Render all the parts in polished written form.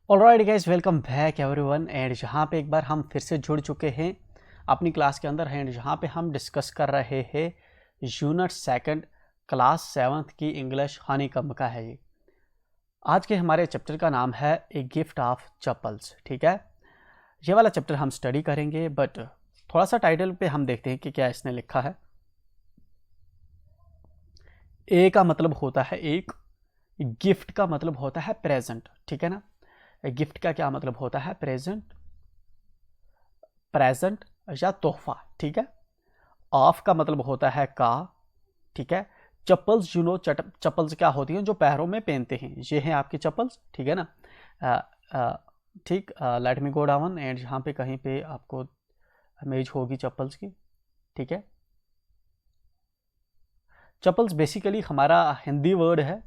Alright guys, welcome back everyone. And जहाँ पे एक बार हम फिर से जुड़ चुके हैं अपनी क्लास के अंदर एंड जहाँ पे हम डिस्कस कर रहे हैं यूनिट सेकंड क्लास सेवन्थ की इंग्लिश हनीकम्ब का है। ये आज के हमारे चैप्टर का नाम है ए गिफ्ट ऑफ चप्पल्स। ठीक है, ये वाला चैप्टर हम स्टडी करेंगे, बट थोड़ा सा टाइटल पे हम देखते हैं कि क्या इसने लिखा है। ए का मतलब होता है एक, गिफ्ट का मतलब होता है प्रेजेंट। ठीक है ना, गिफ्ट का क्या मतलब होता है? प्रेजेंट, प्रेजेंट या तोहफा। ठीक है, ऑफ का मतलब होता है का। ठीक है, चप्पल्स, यू नो चप्पल्स क्या होती हैं? जो पैरों में पहनते हैं, ये हैं आपकी चप्पल्स। ठीक है ना, ठीक। Let me go down and यहाँ पे कहीं पे आपको इमेज होगी चप्पल्स की। ठीक है, चप्पल्स बेसिकली हमारा हिंदी वर्ड है,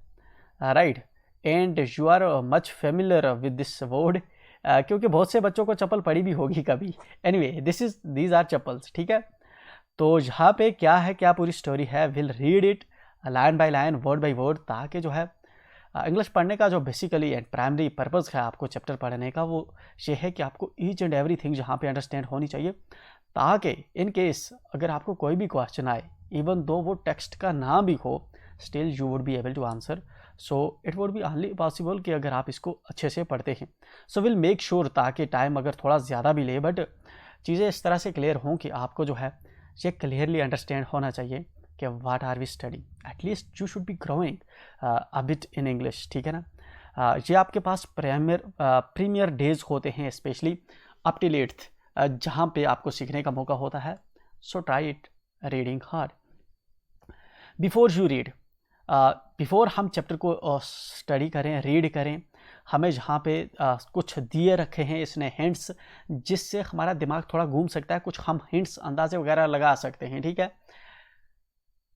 right. And you are much familiar with this word, क्योंकि बहुत से बच्चों को चप्पल पड़ी भी होगी कभी। Anyway, these are chappals. ठीक है, तो यहाँ पे क्या है, क्या पूरी स्टोरी है, will read it line by line, word by word, ताकि जो है इंग्लिश पढ़ने का जो बेसिकली एंड प्राइमरी पर्पज़ है आपको चैप्टर पढ़ने का, वो ये है कि आपको ईच एंड एवरी थिंग यहाँ पे अंडरस्टैंड होनी चाहिए, ताकि इन केस अगर आपको कोई भी क्वेश्चन आए, इवन दो वो टेक्स्ट का ना भी हो, still you would be able to answer. So it would be only possible कि अगर आप इसको अच्छे से पढ़ते हैं। सो विल मेक श्योर, ताकि टाइम अगर थोड़ा ज़्यादा भी ले, बट चीज़ें इस तरह से क्लियर हों कि आपको जो है ये क्लियरली अंडरस्टैंड होना चाहिए कि what are we study. At least you should be growing a bit in English. ठीक है ना, ये आपके पास प्रीमियर डेज होते हैं, स्पेशली अप टिल 8th, जहाँ पे आपको सीखने का मौका होता है। So try it reading hard before you read. Before हम चैप्टर को स्टडी करें, रीड करें, हमें जहाँ पे कुछ दिए रखे हैं इसने हिंट्स, जिससे हमारा दिमाग थोड़ा घूम सकता है, कुछ हम हिंट्स अंदाजे वगैरह लगा सकते हैं। ठीक है,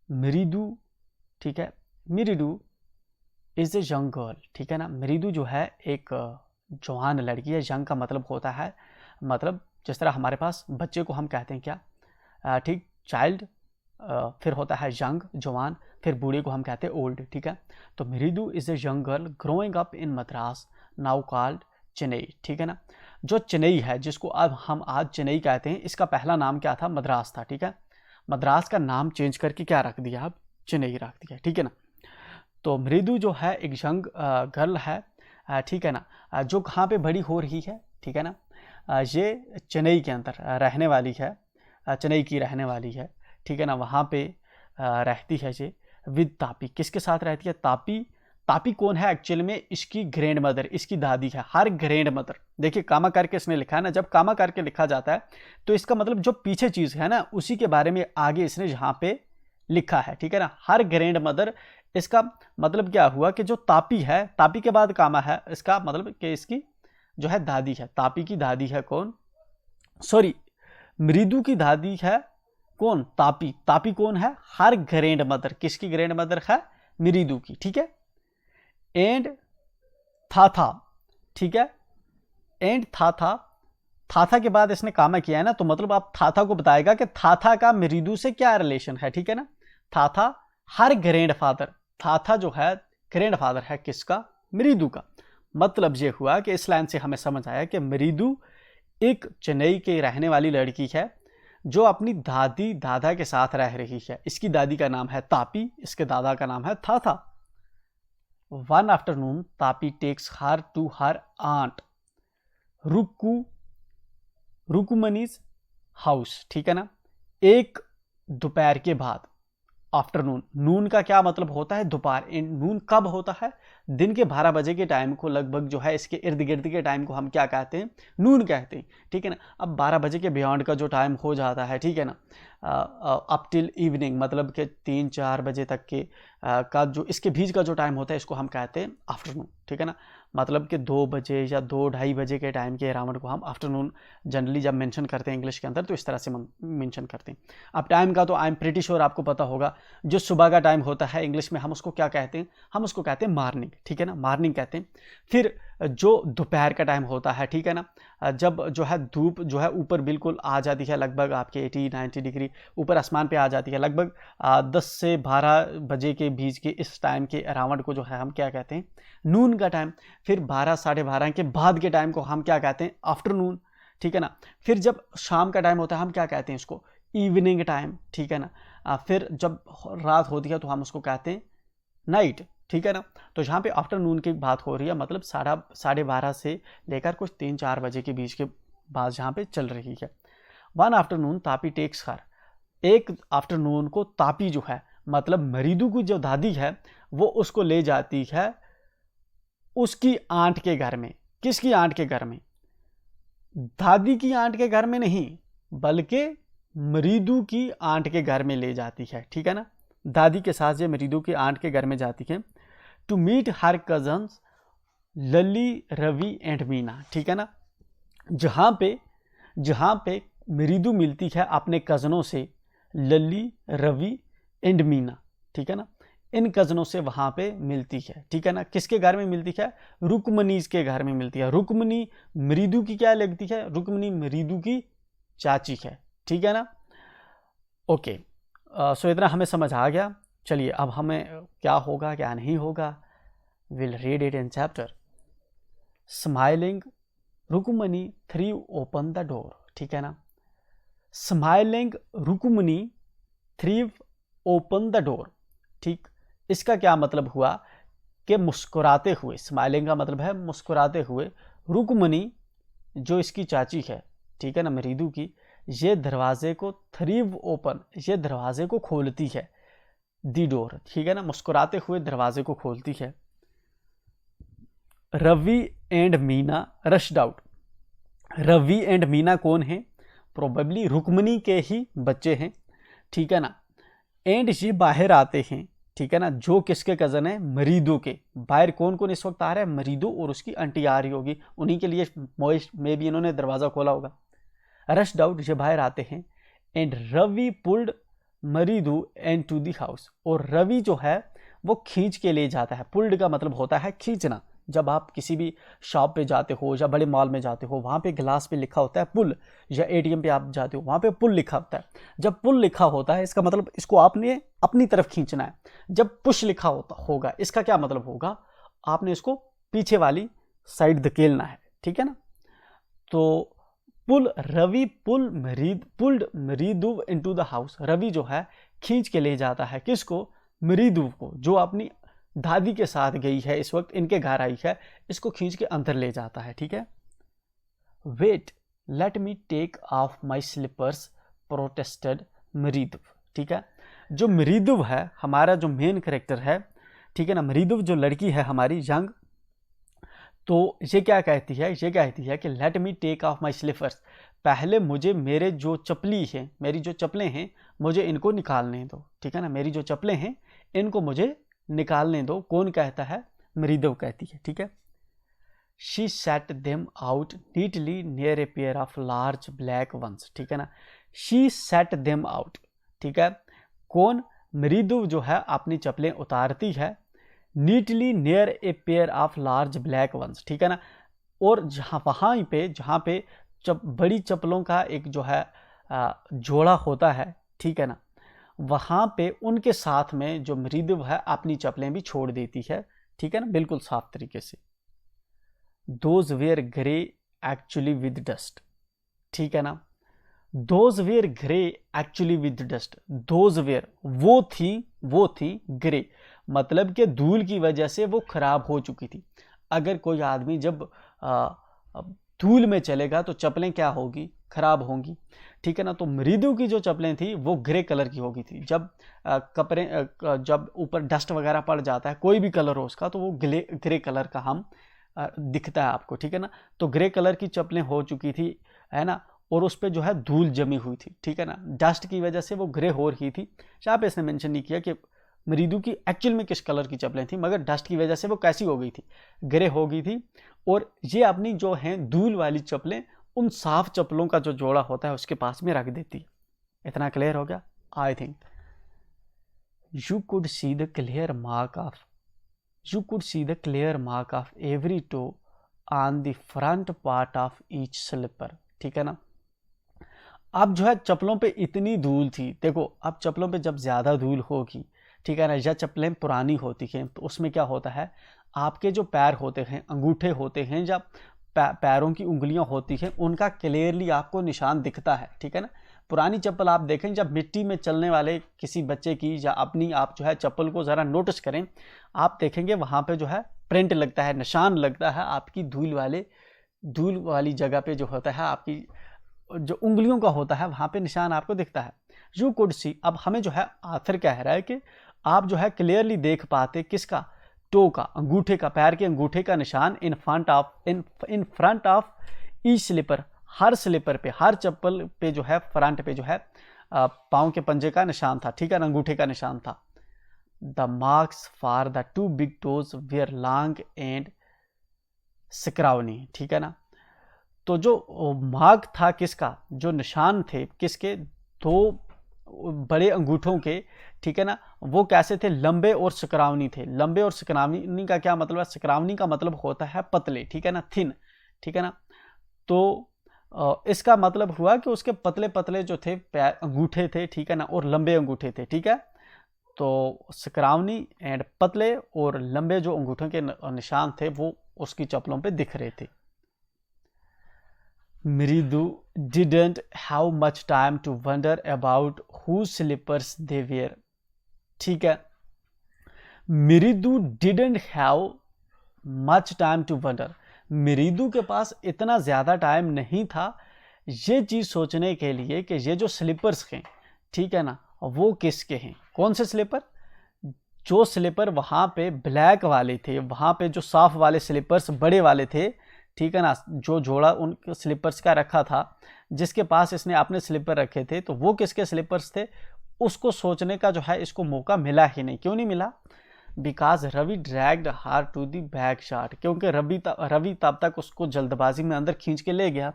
मृदु, ठीक है, मृदु इज ए यंग गर्ल। ठीक है ना, मृदु जो है एक जवान लड़की है। यंग का मतलब होता है, मतलब जिस तरह हमारे पास बच्चे को हम कहते हैं क्या, ठीक, चाइल्ड, फिर होता है यंग, जवान, फिर बूढ़े को हम कहते हैं ओल्ड। ठीक है, तो मृदु is a young girl growing up in Madras now called Chennai. ठीक है ना, जो चेन्नई है, जिसको अब हम आज चेन्नई कहते हैं, इसका पहला नाम क्या था? मद्रास था। ठीक है, मद्रास का नाम चेंज करके क्या रख दिया? अब चेन्नई रख दिया। ठीक है ना, तो मृदु जो है एक यंग गर्ल है, ठीक है ना, जो कहाँ पे बड़ी हो रही है? ठीक है ना, ये चेन्नई के अंदर रहने वाली है, चेन्नई की रहने वाली है। ठीक है ना, वहाँ पे रहती है ये विद तापी। किसके साथ रहती है? तापी। तापी कौन है एक्चुअल में? इसकी ग्रैंड मदर, इसकी दादी है। हर ग्रैंड मदर, देखिए कामा करके इसने लिखा है ना, जब कामा करके लिखा जाता है तो इसका मतलब जो पीछे चीज़ है ना, उसी के बारे में आगे इसने यहाँ पे लिखा है। ठीक है ना, हर ग्रैंड मदर, इसका मतलब क्या हुआ कि जो तापी है, तापी के बाद कामा है, इसका मतलब कि इसकी जो है दादी है। तापी की दादी है कौन? सॉरी, मृदु की दादी है कौन? तापी। तापी कौन है? हर ग्रैंड मदर। किसकी ग्रैंड मदर है? मृदु की। ठीक है, एंड थाथा। ठीक है, एंड थाथा, थाथा के बाद इसने कामा किया है ना, तो मतलब आप थाथा को बताएगा कि थाथा का मृदु से क्या रिलेशन है। ठीक है ना, थाथा हर ग्रैंड फादर, थाथा जो है ग्रैंड फादर है किसका? मृदु का। मतलब ये हुआ कि इस लाइन से हमें समझ आया कि मृदु एक चेन्नई के रहने वाली लड़की है, जो अपनी दादी दादा के साथ रह रही है। इसकी दादी का नाम है तापी, इसके दादा का नाम है थाथा। One afternoon Tapi takes her to her aunt Ruku Rukmini's house. ठीक है ना, एक दोपहर के बाद, आफ्टरनून, नून का क्या मतलब होता है? दोपहर। नून कब होता है? दिन के 12 बजे के टाइम को लगभग जो है, इसके इर्द गिर्द के टाइम को हम क्या कहते हैं? नून कहते हैं। ठीक है ना, अब 12 बजे के बियॉन्ड का जो टाइम हो जाता है, ठीक है ना, अप टिल इवनिंग, मतलब कि 3-4 बजे तक के का जो इसके बीच का जो टाइम होता है, इसको हम कहते हैं आफ्टरनून। ठीक है ना, मतलब कि 2 बजे या 2-2:30 बजे के टाइम के अराउंड को हम आफ्टरनून जनरली जब मेंशन करते हैं इंग्लिश के अंदर, तो इस तरह से मेंशन करते हैं। अब टाइम का तो आई एम प्रीटी श्योर आपको पता होगा, जो सुबह का टाइम होता है इंग्लिश में हम उसको क्या कहते हैं? हम उसको कहते हैं मॉर्निंग। ठीक है ना, मॉर्निंग कहते हैं। फिर जो दोपहर का टाइम होता है, ठीक है ना, जब जो है धूप जो है ऊपर बिल्कुल आ जाती है, लगभग आपके 80-90 डिग्री ऊपर आसमान पे आ जाती है, लगभग 10 से 12 बजे के बीच के इस टाइम के अराउंड को जो है हम क्या कहते हैं, नून का टाइम। फिर 12 साढ़े 12 के बाद के टाइम को हम क्या कहते हैं, आफ्टरनून, ठीक है ना। फिर जब शाम का टाइम होता है हम क्या कहते हैं इसको, इवनिंग टाइम, ठीक है ना। फिर जब रात होती है तो हम उसको कहते हैं नाइट, ठीक है ना। तो यहाँ पे आफ्टरनून की बात हो रही है, मतलब साढ़े 12 से लेकर कुछ 3-4 बजे के बीच के बाद जहाँ पे चल रही है। वन आफ्टरनून तापी टेक्स हर, एक आफ्टरनून को तापी जो है मतलब मरीदू की जो दादी है वो उसको ले जाती है उसकी आंट के घर में। किसकी आंट के घर में, दादी की आंट के घर में नहीं, बल्कि मरीदू की आंट के घर में ले जाती है, ठीक है ना। दादी के साथ ये मरीदू की आंट के घर में जाती है to meet her cousins Lali, Ravi and Meena, ठीक है ना। जहाँ पे मरीदू मिलती है अपने कज़नों से, लली, रवि एंड मीना, ठीक है ना। इन कज़नों से वहाँ पे मिलती है, ठीक है ना। किसके घर में मिलती है, रुकमनीज के घर में मिलती है। रुकमनी मरीदू की क्या लगती है, रुकमनी मरीदू की चाची है, ठीक है ना। ओके, सो इतना हमें समझ आ गया। चलिए अब हमें क्या होगा क्या नहीं होगा, will read it in chapter. Smiling Rukmani three open the door, ठीक है ना। Smiling Rukmani three open the door, ठीक। इसका क्या मतलब हुआ कि मुस्कुराते हुए, स्माइलिंग का मतलब है मुस्कुराते हुए, रुकमनी जो इसकी चाची है, ठीक है ना, मरीदू की, ये दरवाजे को थ्रीव ओपन, ये दरवाजे को खोलती है, दी डोर, ठीक है ना, मुस्कुराते हुए दरवाजे को खोलती है। Ravi and Meena rushed out. Ravi and Meena कौन है, प्रोबेबली रुकमनी के ही बच्चे हैं, ठीक है ना। एंड ये बाहर आते हैं, ठीक है ना, जो किसके कज़न है, मरीदू के। बाहर कौन कौन इस वक्त आ रहा है, मरीदू और उसकी आंटी आ रही होगी, उन्हीं के लिए में भी इन्होंने दरवाज़ा खोला होगा। रश्ड आउट, ये बाहर आते हैं। And Ravi pulled Maridu and to the house, और रवि जो है वो खींच के ले जाता है। पुल्ड का मतलब होता है खींचना। जब आप किसी भी शॉप पे जाते हो या बड़े मॉल में जाते हो, वहाँ पे ग्लास पे लिखा होता है पुल, या एटीएम पे आप जाते हो वहाँ पे पुल लिखा होता है। जब पुल लिखा होता है इसका मतलब इसको आपने अपनी तरफ खींचना है। जब पुश लिखा होगा इसका क्या मतलब होगा, आपने इसको पीछे वाली साइड धकेलना है, ठीक है ना। तो pull Ravi pulled Maridu into the house, Ravi जो है खींच के ले जाता है किसको, मरीदू को, जो अपनी दादी के साथ गई है, इस वक्त इनके घर आई है, इसको खींच के अंदर ले जाता है, ठीक है। Wait let me take off my slippers protested Maridu, ठीक है। जो मरीदू है हमारा जो मेन करेक्टर है, ठीक है ना, मरीदू जो लड़की है हमारी यंग, तो ये क्या कहती है, ये कहती है कि let me take off my slippers, पहले मुझे मेरे जो चप्पली है, मेरी जो चप्पलें हैं मुझे इनको निकालने दो, ठीक है ना, मेरी जो चप्पलें हैं इनको मुझे निकालने दो। कौन कहता है, मरीदव कहती है, ठीक है। She set them out neatly near a pair of large black ones, ठीक है ना। शी सेट देम आउट, ठीक है। कौन, मरीदव जो है अपनी चप्पलें उतारती है, neatly near a pair of large black ones, ठीक है ना। और जहाँ पे बड़ी चप्पलों का एक जो है जोड़ा होता है, ठीक है ना, वहाँ पे उनके साथ में जो मरीदव है अपनी चप्पलें भी छोड़ देती है, ठीक है ना, बिल्कुल साफ तरीके से। Those were grey actually with dust, ठीक है ना। Those were grey actually with dust, those were वो थी ग्रे, मतलब कि धूल की वजह से वो खराब हो चुकी थी। अगर कोई आदमी जब धूल में चलेगा तो चप्पलें क्या होगी, खराब होंगी, ठीक है ना। तो मरीदू की जो चप्पलें थी वो ग्रे कलर की होगी थी। जब कपड़े जब ऊपर डस्ट वगैरह पड़ जाता है, कोई भी कलर हो उसका, तो वो ग्रे कलर का हम दिखता है आपको, ठीक है ना। तो ग्रे कलर की चप्पलें हो चुकी थी, है ना, और उस पर जो है धूल जमी हुई थी, ठीक है ना, डस्ट की वजह से वो ग्रे हो रही थी। यहाँ पे इसने मेंशन नहीं किया कि मरीदू की एक्चुअल में किस कलर की चप्पलें थी, मगर डस्ट की वजह से वो कैसी हो गई थी, ग्रे हो गई थी। और ये अपनी जो है धूल वाली चप्पलें उन साफ चप्पलों का जो जोड़ा होता है उसके पास में रख देती है। इतना क्लियर हो गया, I think. You could see the clear mark of every toe on the front part of each slipper, ठीक है ना। अब जो है चप्पलों पे इतनी धूल थी, देखो अब चप्पलों पे जब ज़्यादा धूल होगी, ठीक है ना, या चप्पलें पुरानी होती हैं तो उसमें क्या होता है, आपके जो पैर होते हैं, अंगूठे होते हैं, या पैरों की उंगलियां होती हैं, उनका क्लियरली आपको निशान दिखता है, ठीक है ना। पुरानी चप्पल आप देखें, जब मिट्टी में चलने वाले किसी बच्चे की या अपनी आप जो है चप्पल को ज़रा नोटिस करें, आप देखेंगे वहाँ पे जो है प्रिंट लगता है, निशान लगता है आपकी धूल वाली जगह पे जो होता है, आपकी जो उंगलियों का होता है वहाँ पे निशान आपको दिखता है। यू कुड सी, अब हमें जो है आथर कह रहा है कि आप जो है क्लियरली देख पाते किसका, टो का, अंगूठे का, पैर के अंगूठे का निशान in front of each slipper, हर स्लीपर पे, हर चप्पल पे जो है फ्रंट पे जो है पाँव के पंजे का निशान था, ठीक है ना, अंगूठे का निशान था। The marks for the 2 big toes were long and scrawny, ठीक है ना। तो जो मार्क था किसका, जो निशान थे किसके, 2 बड़े अंगूठों के, ठीक है ना, वो कैसे थे, लंबे और सकरावनी थे। लंबे और सकरावनी का क्या मतलब है, सकरावनी का मतलब होता है पतले, ठीक है ना, थिन, ठीक है ना। तो इसका मतलब हुआ कि उसके पतले पतले जो थे अंगूठे थे, ठीक है ना, और लंबे अंगूठे थे, ठीक है। तो सकरावनी एंड पतले और लंबे जो अंगूठों के निशान थे वो उसकी चप्पलों पे दिख रहे थे। Mridu didn't have much time to wonder about whose slippers they were, ठीक है। मृदु didn't have much time to wonder, मृदु के पास इतना ज़्यादा टाइम नहीं था ये चीज़ सोचने के लिए कि ये जो स्लीपर्स हैं, ठीक है ना, वो किसके हैं, कौन से स्लीपर, जो स्लीपर वहाँ पे ब्लैक वाले थे, वहाँ पे जो साफ वाले स्लीपर्स बड़े वाले थे, ठीक है ना, जो जोड़ा उन स्लीपर्स का रखा था, जिसके पास इसने अपने स्लीपर रखे थे, तो वो किसके स्लीपर्स थे, उसको सोचने का जो है इसको मौका मिला ही नहीं। क्यों नहीं मिला, बिकॉज रवि ड्रैग्ड हार टू दी बैक शॉट, क्योंकि रवि तब तक उसको जल्दबाजी में अंदर खींच के ले गया।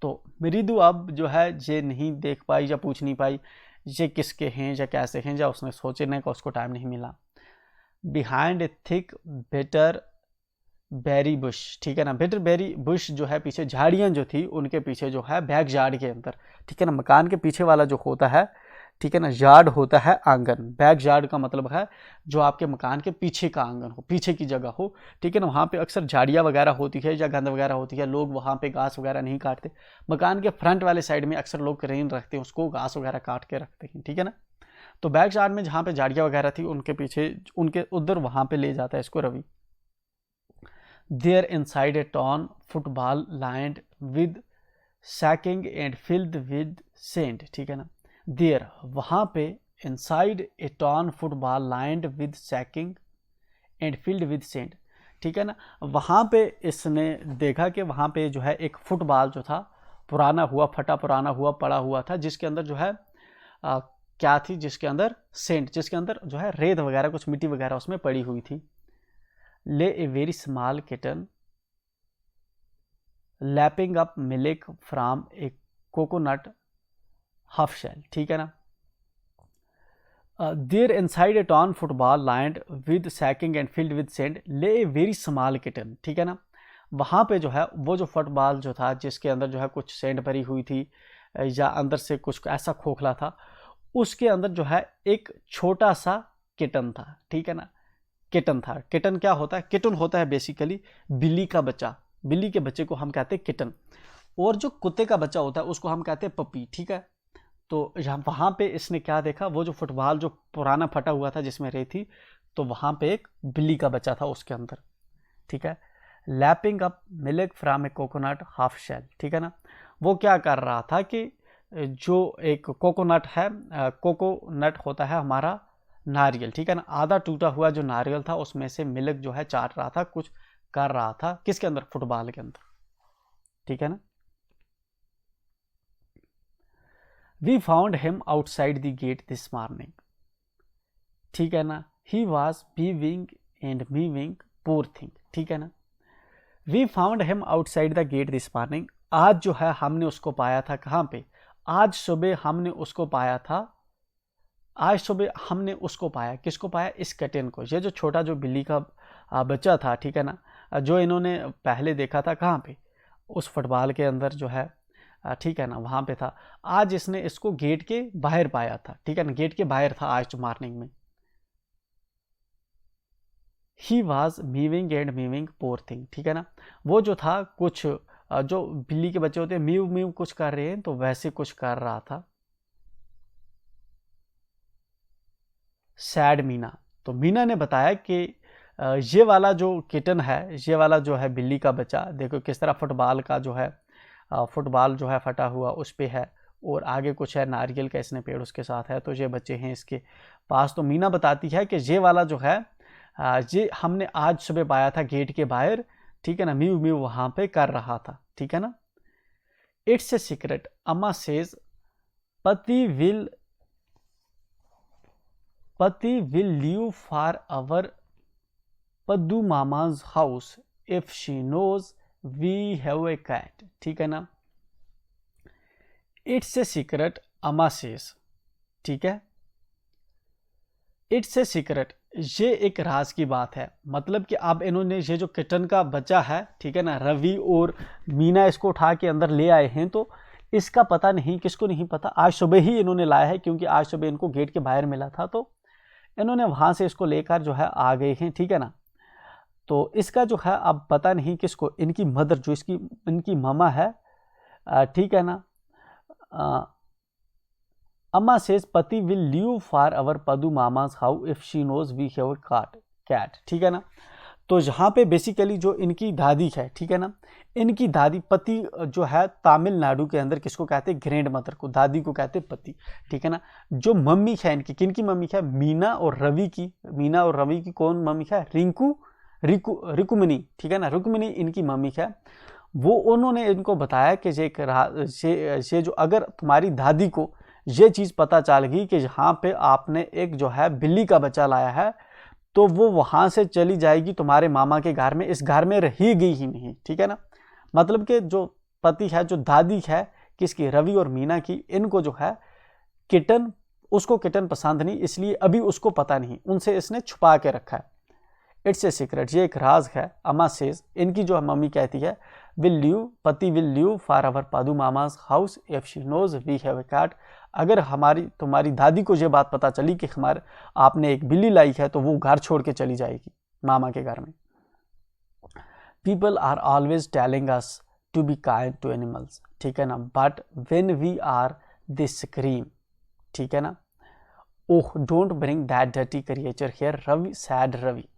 तो मृदु अब जो है ये नहीं देख पाई या पूछ नहीं पाई ये किसके हैं या कैसे हैं, या उसने सोचने का उसको टाइम नहीं मिला। Behind a thick better berry bush, ठीक है ना, बेटर बेरी बुश जो है पीछे झाड़ियाँ जो थी उनके पीछे जो है बैक यार्ड के अंदर, ठीक है ना, मकान के पीछे वाला जो होता है, ठीक है ना, यार्ड होता है आंगन, बैक यार्ड का मतलब है जो आपके मकान के पीछे का आंगन हो, पीछे की जगह हो, ठीक है ना, वहाँ पे अक्सर झाड़ियाँ वगैरह होती है या गंद वगैरह होती है, लोग वहाँ पे घास वगैरह नहीं काटते। मकान के फ्रंट वाले साइड में अक्सर लोग क्रेन रखते हैं, उसको घास वगैरह काट के रखते हैं, ठीक है ना। तो बैक यार्ड में जहाँ पे झाड़ियाँ वगैरह थी उनके पीछे, उनके उधर वहाँ पे ले जाता है इसको Ravi. There inside a torn football lined with sacking and filled with sand, ठीक है ना, देयर वहाँ पे inside a torn football lined with sacking and filled with sand, ठीक है ना, वहाँ पे इसने देखा कि वहाँ पे जो है एक फुटबॉल जो था पुराना हुआ, फटा पुराना हुआ, पड़ा हुआ था, जिसके अंदर जो है क्या थी, जिसके अंदर सेंट, जिसके अंदर जो है रेत वगैरह कुछ मिट्टी वगैरह उसमें पड़ी हुई थी। Lay a very small kitten lapping up milk from a coconut half shell, ठीक है ना। There inside a torn football lined with sacking and filled with sand lay a very small kitten, ठीक है ना, वहाँ पे जो है वो जो फुटबॉल जो था जिसके अंदर जो है कुछ सेंड भरी हुई थी या अंदर से कुछ ऐसा खोखला था, उसके अंदर जो है एक छोटा सा किटन था, ठीक है ना, किटन था। किटन क्या होता है, किटन होता है बेसिकली बिल्ली का बच्चा, बिल्ली के बच्चे को हम कहते हैं किटन, और जो कुत्ते का बच्चा होता है उसको हम कहते हैं पपी, ठीक है। तो यहाँ वहाँ पे इसने क्या देखा, वो जो फुटबॉल जो पुराना फटा हुआ था जिसमें रेत थी, तो वहाँ पे एक बिल्ली का बच्चा था उसके अंदर, ठीक है। Lapping up milk from a coconut half shell, ठीक है ना, वो क्या कर रहा था कि जो एक कोकोनट है, कोकोनट होता है हमारा नारियल, ठीक है ना, आधा टूटा हुआ जो नारियल था उसमें से मिल्क जो है चाट रहा था, कुछ कर रहा था, किसके अंदर, फुटबॉल के अंदर, ठीक है ना। We found him outside the gate this morning, ठीक है ना, he was mewing and mewing poor thing, ठीक है ना। We found him outside the gate this morning, आज जो है हमने उसको पाया था कहाँ पे, आज सुबह हमने उसको पाया था, आज सुबह हमने उसको पाया, किसको पाया, इस कटिन को, ये जो छोटा जो बिल्ली का बच्चा था, ठीक है ना, जो इन्होंने पहले देखा था कहाँ पे, उस फुटबॉल के अंदर जो है, ठीक है ना, वहाँ पे था। आज इसने इसको गेट के बाहर पाया था, ठीक है ना, गेट के बाहर था आज मॉर्निंग में। He was mewing and mewing poor thing, ठीक है ना, वो जो था कुछ जो बिल्ली के बच्चे होते हैं मीव मीव कुछ कर रहे हैं, तो वैसे कुछ कर रहा था। सैड मीना, तो मीना ने बताया कि ये वाला जो किटन है, ये वाला जो है बिल्ली का बच्चा, देखो किस तरह फुटबॉल का जो है, फुटबॉल जो है फटा हुआ उस पे है, और आगे कुछ है नारियल का इसने पेड़ उसके साथ है, तो ये बच्चे हैं इसके पास। तो मीना बताती है कि ये वाला जो है ये हमने आज सुबह पाया था गेट के बाहर, ठीक है ना, म्यू म्यू वहां पे कर रहा था, ठीक है ना। इट्स ए सीक्रेट, अम्मा सेज पति will leave for our Paddu मामाज house if she knows we have a cat, ठीक है ना। इट्स ए सीक्रेट अम्मा सेज, ठीक है, इट्स ए सीक्रेट, ये एक राज की बात है। मतलब कि अब इन्होंने ये जो किटन का बच्चा है, ठीक है ना, रवि और मीना इसको उठा के अंदर ले आए हैं, तो इसका पता नहीं, किसको नहीं पता, आज सुबह ही इन्होंने लाया है, क्योंकि आज सुबह इनको गेट के बाहर मिला था, तो इन्होंने वहाँ से इसको लेकर जो है आ गए हैं, ठीक है ना। तो इसका जो है अब पता नहीं किसको, इनकी मदर जो इनकी मामा है, ठीक है ना, अम्मा सेज पति will leave for our Padu Mama's house if she knows we have cat, ठीक है ना। तो यहाँ पे बेसिकली जो इनकी दादी है, ठीक है ना, इनकी दादी, पति जो है तमिलनाडु के अंदर किसको कहते हैं, ग्रैंड मदर को, दादी को कहते हैं पति, ठीक है ना। जो मम्मी है इनकी, किनकी मम्मी है, मीना और रवि की, मीना और रवि की कौन मम्मी है, रिकुमनी, ठीक है ना, रुक्मिनी इनकी मम्मी है। वो उन्होंने इनको बताया कि ये जो अगर तुम्हारी दादी को ये चीज़ पता चल गई कि यहाँ पे आपने एक जो है बिल्ली का बच्चा लाया है, तो वो वहाँ से चली जाएगी तुम्हारे मामा के घर में, इस घर में रहेगी ही नहीं, ठीक है ना। मतलब कि जो पति है, जो दादी है किसकी, रवि और मीना की, इनको जो है किटन, उसको किटन पसंद नहीं, इसलिए अभी उसको पता नहीं, उनसे इसने छुपा के रखा है। इट्स ए सीक्रेट, ये एक राज है। अम्मा सेज, इनकी जो मम्मी कहती है, Paati will leave for our Padu Mama's house if she knows we have a cat, अगर तुम्हारी दादी को ये बात पता चली कि आपने एक बिल्ली लाई है, तो वो घर छोड़ के चली जाएगी मामा के घर में। People are always telling us to be kind to animals, ठीक है ना, but when we are they scream, ठीक है ना, oh don't bring that dirty creature here, Ravi said Ravi.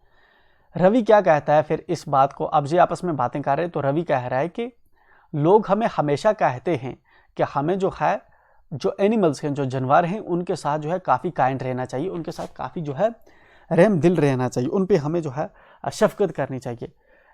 Ravi क्या कहता है फिर इस बात को, अब ये आपस में बातें कर रहे हैं, तो रवि कह रहा है कि लोग हमें हमेशा कहते हैं कि हमें जो है, जो एनिमल्स हैं, जो जानवर हैं, उनके साथ जो है काफ़ी काइंड रहना चाहिए, उनके साथ काफ़ी जो है रहम दिल रहना चाहिए, उन पे हमें जो है शफकत करनी चाहिए।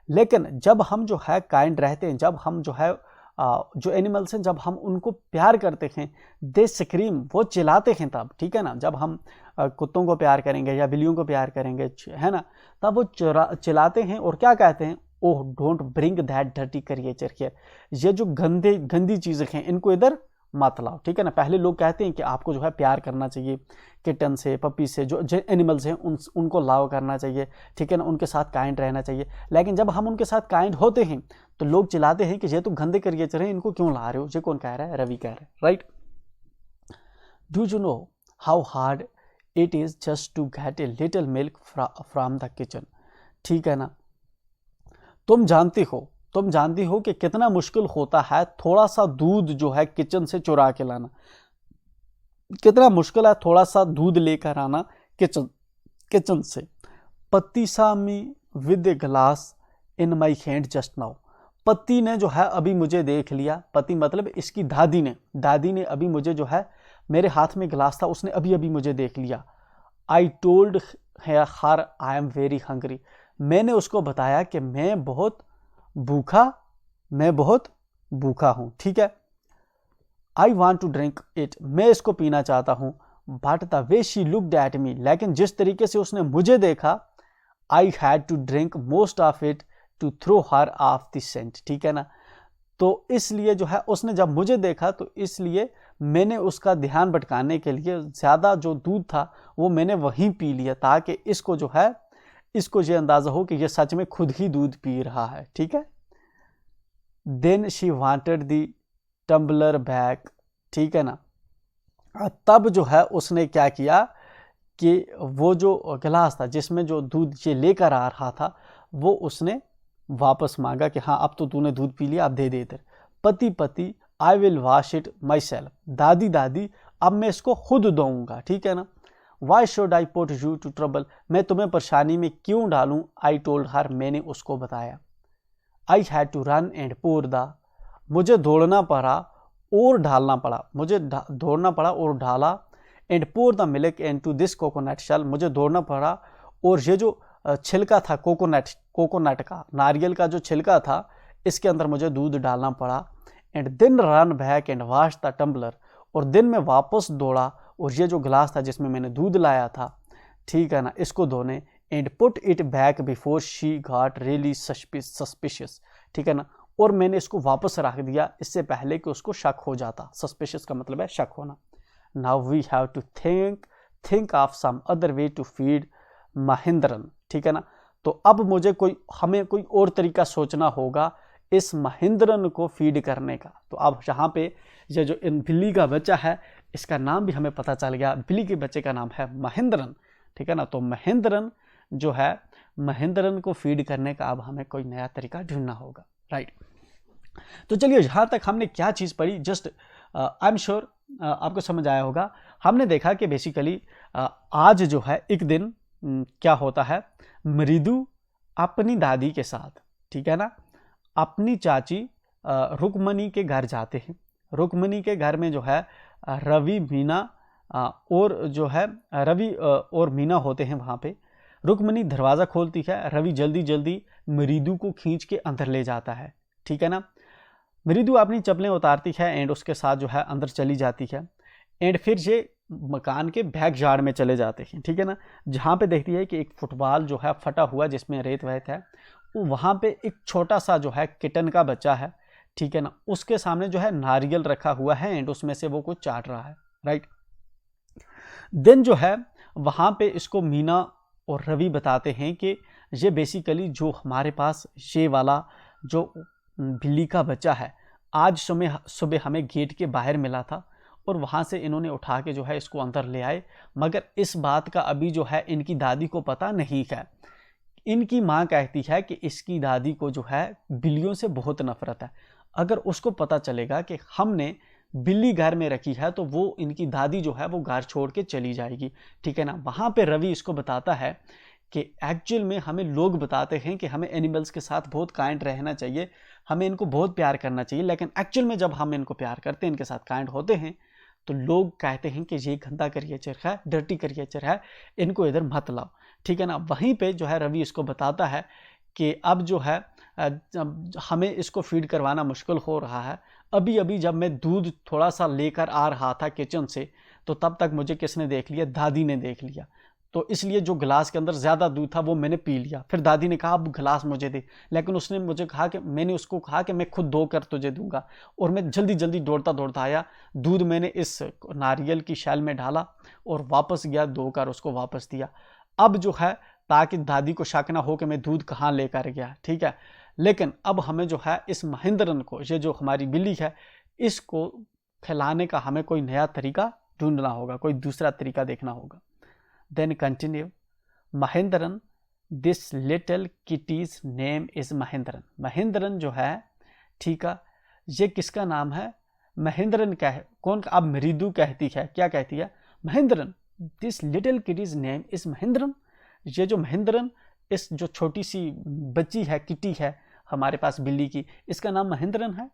लेकिन जब हम जो है काइंड रहते हैं, जब हम जो है जो एनिमल्स हैं, जब हम उनको प्यार करते हैं, दे स्क्रीम, वो चिल्लाते हैं तब, ठीक है ना, जब हम कुत्तों को प्यार करेंगे या बिल्लियों को प्यार करेंगे, है ना, तब वो चिल्लाते हैं और क्या कहते हैं, ओह don't bring that dirty creature here, ये जो गंदी चीज़ें हैं इनको इधर मत लाओ, ठीक है ना। पहले लोग कहते हैं कि आपको जो है प्यार करना चाहिए किटन से, पपी से, जो एनिमल्स हैं उनको लाव करना चाहिए, ठीक है ना, उनके साथ काइंड रहना चाहिए। लेकिन जब हम उनके साथ काइंड होते हैं तो लोग चिल्लाते हैं कि ये तो गंदे क्रिएचर हैं, इनको क्यों ला रहे हो। ये कौन कह रहा है, रवि कह रहा है, right. Do you know how hard it is just to get a little milk from the kitchen, ठीक है ना। तुम जानती हो कि कितना मुश्किल होता है थोड़ा सा दूध जो है किचन से चुरा के लाना, कितना मुश्किल है थोड़ा सा दूध लेकर आना किचन से। पति सा me with a glass in my hand just now, पति ने जो है अभी मुझे देख लिया, पति मतलब इसकी दादी ने अभी मुझे जो है, मेरे हाथ में गिलास था, उसने अभी मुझे देख लिया। I told her I am very hungry, मैंने उसको बताया कि मैं बहुत भूखा हूं, ठीक है। I want to drink it, मैं इसको पीना चाहता हूं। But the way she looked at me, लेकिन जिस तरीके से उसने मुझे देखा, I had to drink most of it to throw her off the scent, ठीक है ना। तो इसलिए जो है उसने जब मुझे देखा, तो इसलिए मैंने उसका ध्यान भटकाने के लिए ज़्यादा जो दूध था वो मैंने वहीं पी लिया, ताकि इसको जो है, इसको ये अंदाजा हो कि ये सच में खुद ही दूध पी रहा है, ठीक है। Then she wanted the tumbler back, ठीक है ना। तब जो है उसने क्या किया कि वो जो गिलास था जिसमें जो दूध ये लेकर आ रहा था वो उसने वापस मांगा कि हाँ अब तो तूने दूध पी लिया, अब दे दे इधर। पति पति I will wash it my self, दादी दादी अब मैं इसको खुद धोऊंगा, ठीक है ना। Why should I put you to trouble, मैं तुम्हें परेशानी में क्यों डालूं। आई टोल्ड हर, मैंने उसको बताया। I had to run and pour the, मुझे दौड़ना पड़ा और ढालना पड़ा, मुझे दौड़ना पड़ा और ढाला। And pour the milk and to this coconut shell, मुझे दौड़ना पड़ा और ये जो छिलका था कोकोनट का, नारियल का जो छिलका था, इसके अंदर मुझे दूध डालना पड़ा। And then run back and wash the tumbler, और दिन में वापस दौड़ा और ये जो गिलास था जिसमें मैंने दूध लाया था, ठीक है ना, इसको धोने। And put it back before she got really suspicious, ठीक है ना, और मैंने इसको वापस रख दिया इससे पहले कि उसको शक हो जाता। सस्पिशियस का मतलब है शक होना। Now we have to think of some other way to feed Mahendran, ठीक है ना। तो अब हमें कोई और तरीका सोचना होगा इस महेंद्रन को फीड करने का। तो अब यहाँ पे ये जो इन बिल्ली का बच्चा है इसका नाम भी हमें पता चल गया, बिल्ली के बच्चे का नाम है महेंद्रन, ठीक है ना। तो महेंद्रन जो है, महेंद्रन को फीड करने का अब हमें कोई नया तरीका ढूंढना होगा, राइट। तो चलिए यहाँ तक हमने क्या चीज़ पढ़ी, जस्ट आई एम श्योर आपको समझ आया होगा। हमने देखा कि बेसिकली आज जो है एक दिन क्या होता है, मृदु अपनी दादी के साथ, ठीक है ना, अपनी चाची रुक्मणी के घर जाते हैं। रुक्मणी के घर में जो है रवि मीना और जो है रवि और मीना होते हैं वहाँ पे। रुक्मणी दरवाज़ा खोलती है, रवि जल्दी जल्दी मृदु को खींच के अंदर ले जाता है, ठीक है ना। मृदु अपनी चप्पलें उतारती है एंड उसके साथ जो है अंदर चली जाती है। एंड फिर ये मकान के बैक यार्ड में चले जाते हैं, ठीक है ना, जहाँ पे देखती है कि एक फुटबॉल जो है फटा हुआ जिसमें रेत वहत है, वहाँ पे एक छोटा सा जो है किटन का बच्चा है, ठीक है ना, उसके सामने जो है नारियल रखा हुआ है एंड उसमें से वो कुछ चाट रहा है, राइट। देन जो है वहाँ पे इसको मीना और रवि बताते हैं कि ये बेसिकली जो हमारे पास ये वाला जो बिल्ली का बच्चा है आज सुबह हमें गेट के बाहर मिला था और वहाँ से इन्होंने उठा के जो है इसको अंदर ले आए, मगर इस बात का अभी जो है इनकी दादी को पता नहीं है। इनकी माँ कहती है कि इसकी दादी को जो है बिल्लियों से बहुत नफरत है, अगर उसको पता चलेगा कि हमने बिल्ली घर में रखी है तो वो इनकी दादी जो है वो घर छोड़ के चली जाएगी, ठीक है ना। वहाँ पे रवि इसको बताता है कि एक्चुअल में हमें लोग बताते हैं कि हमें एनिमल्स के साथ बहुत काइंड रहना चाहिए, हमें इनको बहुत प्यार करना चाहिए, लेकिन एक्चुअल में जब हम इनको प्यार करते हैं, इनके साथ काइंड होते हैं, तो लोग कहते हैं कि ये गंदा क्रिएचर है, डर्टी क्रिएचर है, इनको इधर मत लाओ, ठीक है ना। वहीं पे जो है रवि इसको बताता है कि अब जो है हमें इसको फीड करवाना मुश्किल हो रहा है। अभी अभी जब मैं दूध थोड़ा सा लेकर आ रहा था किचन से, तो तब तक मुझे किसने देख लिया, दादी ने देख लिया, तो इसलिए जो गिलास के अंदर ज़्यादा दूध था वो मैंने पी लिया। फिर दादी ने कहा अब गिलास मुझे दे, लेकिन उसने मुझे कहा कि मैंने उसको कहा कि मैं खुद धो कर तुझे दूंगा, और मैं जल्दी जल्दी दौड़ता दौड़ता आया, दूध मैंने इस नारियल की शैल में डाला और वापस गया, धोकर उसको वापस दिया। अब जो है ताकि दादी को शक ना हो कि मैं दूध कहाँ लेकर गया, ठीक है। लेकिन अब हमें जो है इस महेंद्रन को, ये जो हमारी बिल्ली है, इसको खिलाने का हमें कोई नया तरीका ढूंढना होगा, कोई दूसरा तरीका देखना होगा। Then continue, Mahendran, this little kitty's name is Mahendran. Mahendran जो है, ठीक है, ये किसका नाम है, महेंद्रन का है। कौन, अब मृदु कहती है, क्या कहती है, Mahendran, this little kitty's name is Mahendran. ये जो महेंद्रन, इस जो छोटी सी बच्ची है, किटी है हमारे पास बिल्ली की, इसका नाम महेंद्रन है।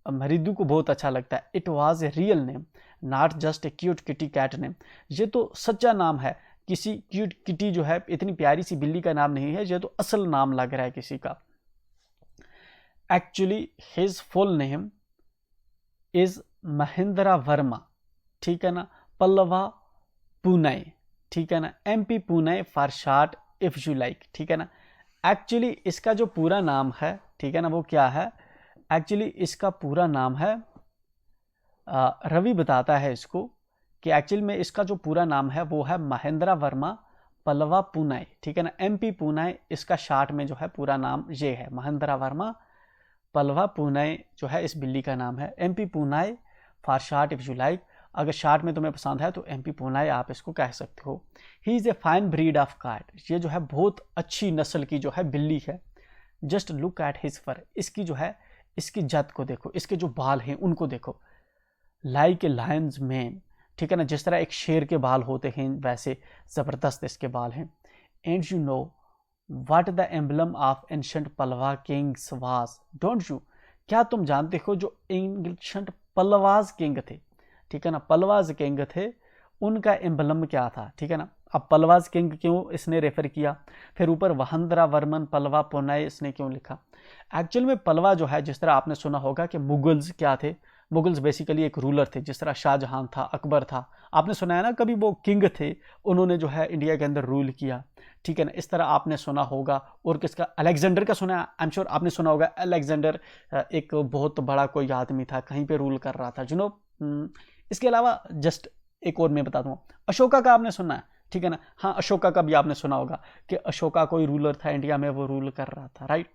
मृदु को बहुत अच्छा लगता है। It was a real name, not just a cute kitty cat name. ये तो सच्चा नाम है, किसी क्यूट किटी जो है इतनी प्यारी सी बिल्ली का नाम नहीं है, ये तो असल नाम लग रहा है किसी का। Actually his full name is Mahindra Verma, ठीक है ना, पल्लवा पुणे, ठीक है ना, MP Pune for short if you like, ठीक है ना। एक्चुअली इसका जो पूरा नाम है, ठीक है ना, वो क्या है, एक्चुअली इसका पूरा नाम है, रवि बताता है इसको कि एक्चुअली में इसका जो पूरा नाम है वो है महेंद्रा वर्मा पलवा पूनाई, ठीक है ना, MP पूनाई, इसका शार्ट में जो है पूरा नाम ये है, महेंद्रा वर्मा पलवा पूनाई जो है इस बिल्ली का नाम है। MP poonai for short if you like, अगर शार्ट में तुम्हें पसंद है तो MP पूनाई आप इसको कह सकते हो। He is a fine breed of cat, ये जो है बहुत अच्छी नस्ल की जो है बिल्ली है। जस्ट लुक एट हिज फर, इसकी जो है इसकी जत को देखो, इसके जो बाल हैं उनको देखो, लाइक ए लायंस मैन, ठीक है ना, जिस तरह एक शेर के बाल होते हैं वैसे ज़बरदस्त इसके बाल हैं। And you know what the emblem of ancient Pallava kings was, don't you, क्या तुम जानते हो जो एंशंट पलवाज किंग थे, ठीक है ना, पलवाज किंग थे, उनका एम्बलम क्या था, ठीक है ना। अब पलवाज किंग क्यों इसने रेफर किया, फिर ऊपर महेंद्रा वर्मन पलवा पूनाई इसने क्यों लिखा। एक्चुअल में पलवा जो है, जिस तरह आपने सुना होगा कि मुगल्स क्या थे, मुगल्स बेसिकली एक रूलर थे, जिस तरह शाहजहां था, अकबर था, आपने सुना है ना कभी वो किंग थे, उन्होंने जो है इंडिया के अंदर रूल किया, ठीक है ना, इस तरह आपने सुना होगा। और किसका, अलेक्जेंडर का सुना है, आई एम श्योर आपने सुना होगा, अलेक्जेंडर एक बहुत बड़ा कोई आदमी था, कहीं पे रूल कर रहा था, यू नो। इसके अलावा जस्ट एक और मैं बता दूँ, अशोका का आपने सुना है, ठीक है ना, हाँ अशोका का भी आपने सुना होगा कि अशोका कोई रूलर था इंडिया में, वो रूल कर रहा था, राइट।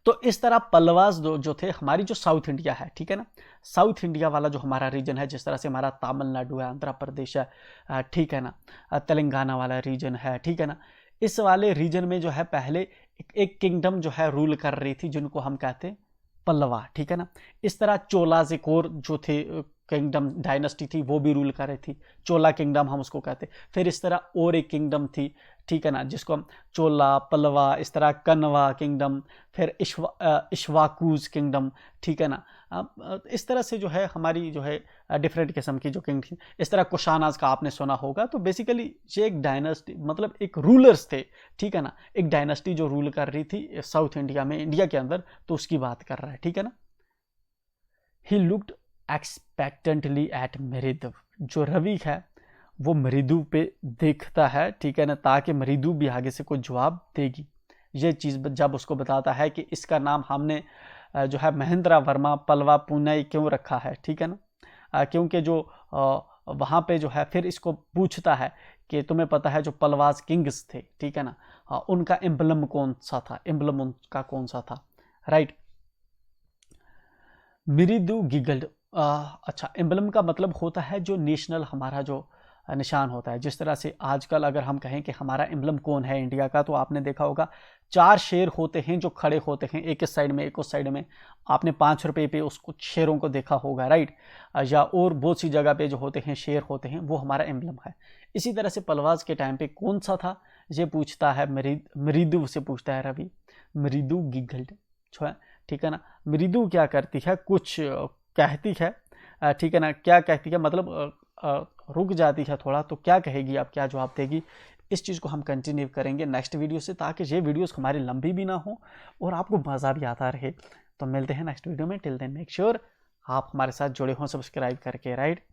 तो इस तरह पल्लवास जो थे हमारी जो साउथ इंडिया है, ठीक है ना, साउथ इंडिया वाला जो हमारा रीजन है, जिस तरह से हमारा तमिलनाडु है, आंध्र प्रदेश है, ठीक है ना, तेलंगाना वाला रीजन है, ठीक है ना, इस वाले रीजन में जो है पहले एक किंगडम जो है रूल कर रही थी, जिनको हम कहते हैं पल्लवा, ठीक है ना। इस तरह चोलाज एक और जो थे किंगडम डायनेस्टी थी, वो भी रूल कर रही थी, चोला किंगडम हम उसको कहते। फिर इस तरह और एक किंगडम थी, ठीक है ना, जिसको हम चोला, पल्लवा, इस तरह कन्वा किंगडम, फिर इश्वाकूज किंगडम, ठीक है ना। इस तरह से जो है हमारी जो है डिफरेंट किस्म की जो किंग थी। इस तरह कुशानाज का आपने सुना होगा। तो बेसिकली ये एक डायनेस्टी, मतलब एक रूलर्स थे, ठीक है ना, एक डायनेस्टी जो रूल कर रही थी साउथ इंडिया में, इंडिया के अंदर, तो उसकी बात कर रहा है, ठीक है ना। ही लुक्ड एक्सपेक्टेंटली एट मृदु, जो रवि है वो मृदु पे देखता है, ठीक है ना, ताकि मृदु भी आगे से कोई जवाब देगी। ये चीज़ जब उसको बताता है कि इसका नाम हमने जो है महेंद्रा वर्मा पलवा पूनाई क्यों रखा है, ठीक है ना, क्योंकि जो वहाँ पे जो है फिर इसको पूछता है कि तुम्हें पता है जो पलवाज किंग्स थे, ठीक है ना, उनका एम्बलम कौन सा था, एम्बलम उनका कौन सा था, राइट। मृदु गिगल्ड, अच्छा, एम्बलम का मतलब होता है जो नेशनल हमारा जो निशान होता है। जिस तरह से आजकल अगर हम कहें कि हमारा एम्बलम कौन है इंडिया का, तो आपने देखा होगा 4 शेर होते हैं जो खड़े होते हैं, एक इस साइड में एक उस साइड में। आपने 5 रुपये पे उसको शेरों को देखा होगा, राइट, या और बहुत सी जगह पे जो होते हैं शेर होते हैं, वो हमारा एम्बलम है। इसी तरह से पलवाज के टाइम पे कौन सा था, ये पूछता है मृदु से पूछता है रवि, मृदु गिगल्ड, ठीक है ना। मृदु क्या करती है, कुछ कहती है, ठीक है ना, क्या कहती है, मतलब रुक जाती है थोड़ा, तो क्या कहेगी, आप क्या जवाब देगी, इस चीज़ को हम कंटिन्यू करेंगे नेक्स्ट वीडियो से, ताकि ये वीडियोस हमारी लंबी भी ना हो और आपको मज़ा भी आता रहे। तो मिलते हैं नेक्स्ट वीडियो में, टिल देन मेक श्योर आप हमारे साथ जुड़े हों सब्सक्राइब करके, राइट।